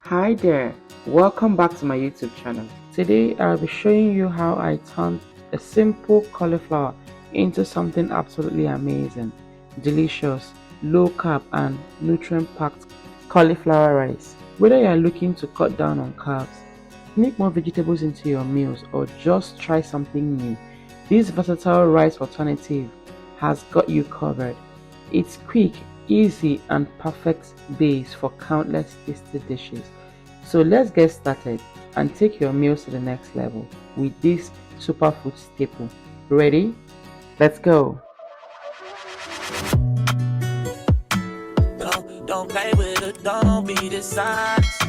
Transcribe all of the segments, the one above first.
Hi there, welcome back to my YouTube channel. Today I'll be showing you how I turned a simple cauliflower into something absolutely amazing, delicious, low carb and nutrient packed cauliflower rice. Whether you are looking to cut down on carbs, sneak more vegetables into your meals, or just try something new, this versatile rice alternative has got you covered. It's quick, easy and perfect base for countless tasty dishes. So let's get started and take your meals to the next level with this superfood staple. Ready? Let's go! Don't play with it, don't be dishonest.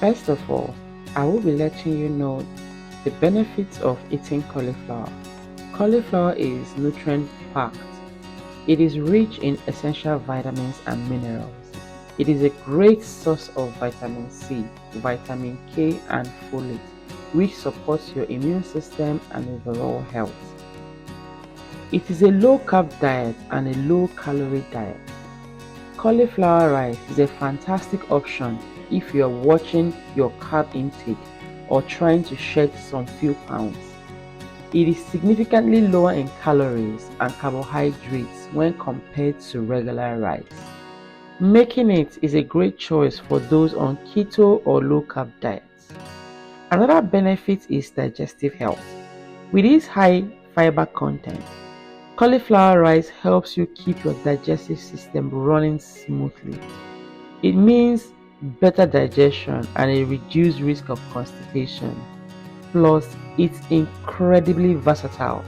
First of all, I will be letting you know the benefits of eating cauliflower. Cauliflower is nutrient packed. It is rich in essential vitamins and minerals. It is a great source of vitamin C, vitamin K and folate, which supports your immune system and overall health. It is a low-carb diet and a low-calorie diet. Cauliflower rice is a fantastic option if you are watching your carb intake or trying to shed some few pounds. It is significantly lower in calories and carbohydrates when compared to regular rice, making it is a great choice for those on keto or low-carb diets. Another benefit is digestive health. With its high fiber content, cauliflower rice helps you keep your digestive system running smoothly. It means better digestion and a reduced risk of constipation. Plus, it's incredibly versatile.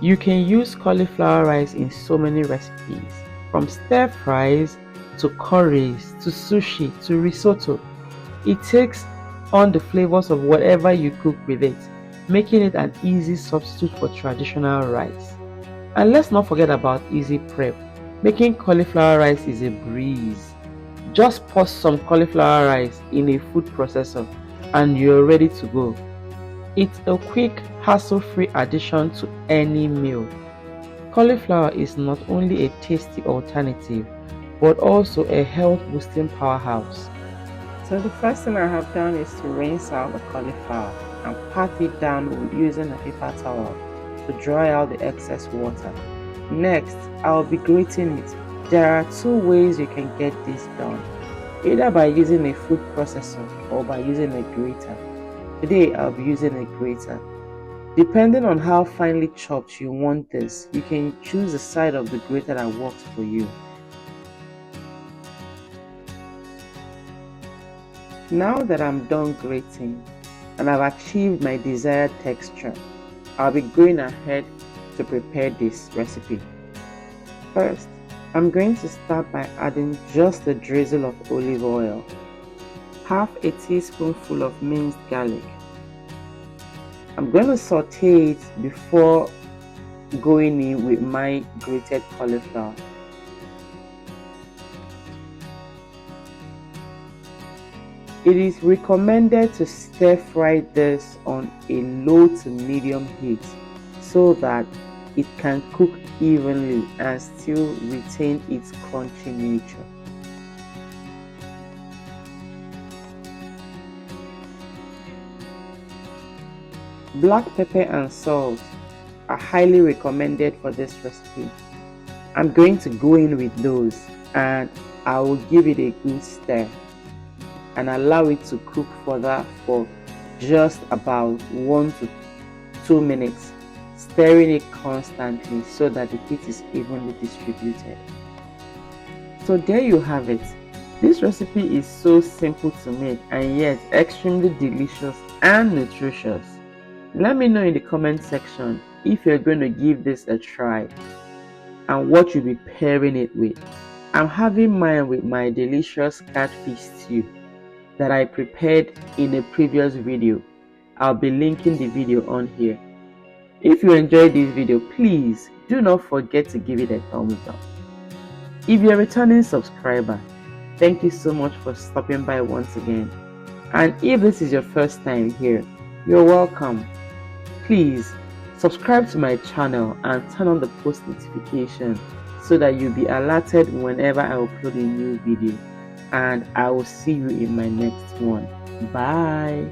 You can use cauliflower rice in so many recipes, from stir fries to curries to sushi to risotto. It takes on the flavors of whatever you cook with it, making it an easy substitute for traditional rice. And let's not forget about easy prep. Making cauliflower rice is a breeze. Just pour some cauliflower rice in a food processor and you're ready to go. It's a quick, hassle-free addition to any meal. Cauliflower is not only a tasty alternative, but also a health-boosting powerhouse. So the first thing I have done is to rinse out the cauliflower and pat it down using a paper towel to dry out the excess water. Next, I'll be grating it. There are two ways you can get this done, either by using a food processor or by using a grater. Today I'll be using a grater. Depending on how finely chopped you want this, you can choose the side of the grater that works for you. Now that I'm done grating and I've achieved my desired texture, I'll be going ahead to prepare this recipe. First, I'm going to start by adding just a drizzle of olive oil, half a teaspoonful of minced garlic. I'm going to saute it before going in with my grated cauliflower. It is recommended to stir fry this on a low to medium heat so that it can cook evenly and still retain its crunchy nature. Black pepper and salt are highly recommended for this recipe. I'm going to go in with those and I will give it a good stir and allow it to cook further for just about 1 to 2 minutes, stirring it constantly so that the heat is evenly distributed. So there you have it. This recipe is so simple to make and yet extremely delicious and nutritious. Let me know in the comment section if you're going to give this a try and what you'll be pairing it with. I'm having mine with my delicious catfish stew that I prepared in a previous video. I'll be linking the video on here. If you enjoyed this video, please do not forget to give it a thumbs up. If you're a returning subscriber, thank you so much for stopping by once again. And if this is your first time here, you're welcome. Please subscribe to my channel and turn on the post notification so that you'll be alerted whenever I upload a new video. and I will see you in my next one. Bye.